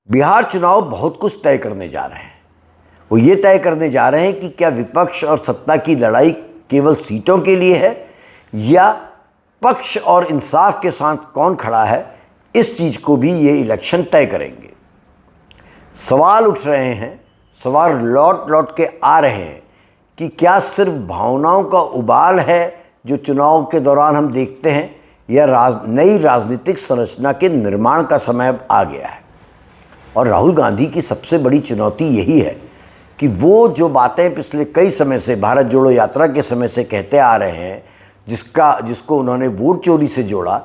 बिहार चुनाव बहुत कुछ तय करने जा रहे हैं। वो ये तय करने जा रहे हैं कि क्या विपक्ष और सत्ता की लड़ाई केवल सीटों के लिए है या पक्ष और इंसाफ के साथ कौन खड़ा है, इस चीज़ को भी ये इलेक्शन तय करेंगे। सवाल उठ रहे हैं, सवाल लौट लौट के आ रहे हैं कि क्या सिर्फ भावनाओं का उबाल है जो चुनाव के दौरान हम देखते हैं, या नई राजनीतिक संरचना के निर्माण का समय अब आ गया है। और राहुल गांधी की सबसे बड़ी चुनौती यही है कि वो जो बातें पिछले कई समय से भारत जोड़ो यात्रा के समय से कहते आ रहे हैं, जिसको उन्होंने वोट चोरी से जोड़ा,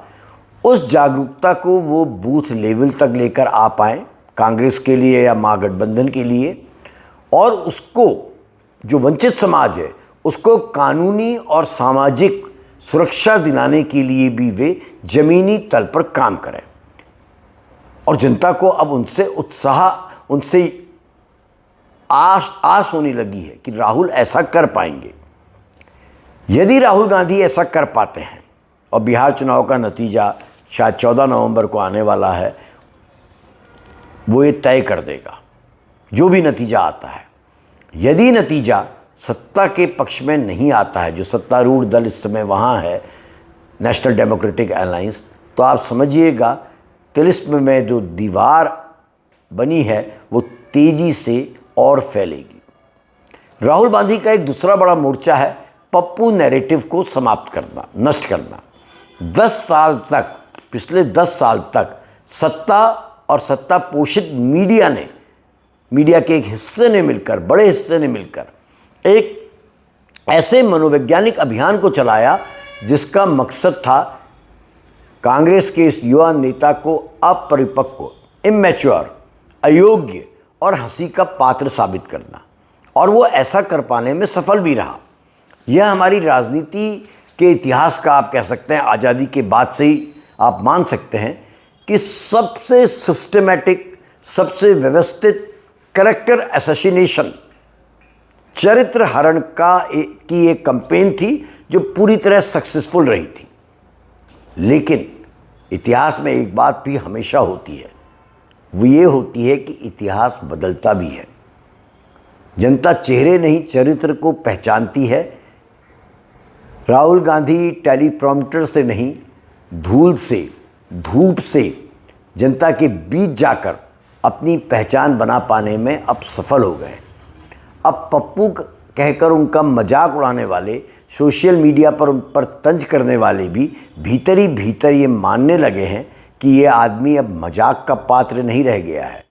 उस जागरूकता को वो बूथ लेवल तक लेकर आ पाएँ कांग्रेस के लिए या महागठबंधन के लिए, और उसको जो वंचित समाज है उसको कानूनी और सामाजिक सुरक्षा दिलाने के लिए भी वे जमीनी तल पर काम करें। और जनता को अब उनसे आस होने लगी है कि राहुल ऐसा कर पाएंगे। यदि राहुल गांधी ऐसा कर पाते हैं, और बिहार चुनाव का नतीजा शायद 14 नवंबर को आने वाला है, वो ये तय कर देगा जो भी नतीजा आता है। यदि नतीजा सत्ता के पक्ष में नहीं आता है, जो सत्तारूढ़ दल इस समय वहाँ है, नेशनल डेमोक्रेटिक अलायंस, तो आप समझिएगा तिलिस्म में जो दीवार बनी है वो तेजी से और फैलेगी। राहुल गांधी का एक दूसरा बड़ा मोर्चा है पप्पू नैरेटिव को समाप्त करना, नष्ट करना। 10 साल तक, पिछले 10 साल तक सत्ता और सत्ता पोषित मीडिया के एक हिस्से ने मिलकर, बड़े हिस्से ने मिलकर एक ऐसे मनोवैज्ञानिक अभियान को चलाया जिसका मकसद था कांग्रेस के इस युवा नेता को अपरिपक्व, इमैच्योर, अयोग्य और हंसी का पात्र साबित करना। और वो ऐसा कर पाने में सफल भी रहा। यह हमारी राजनीति के इतिहास का, आप कह सकते हैं आज़ादी के बाद से ही आप मान सकते हैं कि सबसे सिस्टमैटिक, सबसे व्यवस्थित कैरेक्टर असैसिनेशन, चरित्र हरण की एक कैंपेन थी जो पूरी तरह सक्सेसफुल रही थी। लेकिन इतिहास में एक बात भी हमेशा होती है, वो ये होती है कि इतिहास बदलता भी है। जनता चेहरे नहीं चरित्र को पहचानती है। राहुल गांधी टेलीप्रॉम्प्टर से नहीं, धूल से, धूप से जनता के बीच जाकर अपनी पहचान बना पाने में अब सफल हो गए। अब पप्पू कहकर उनका मजाक उड़ाने वाले, सोशल मीडिया पर उन पर तंज करने वाले भी भीतर ही भीतर ये मानने लगे हैं कि ये आदमी अब मजाक का पात्र नहीं रह गया है।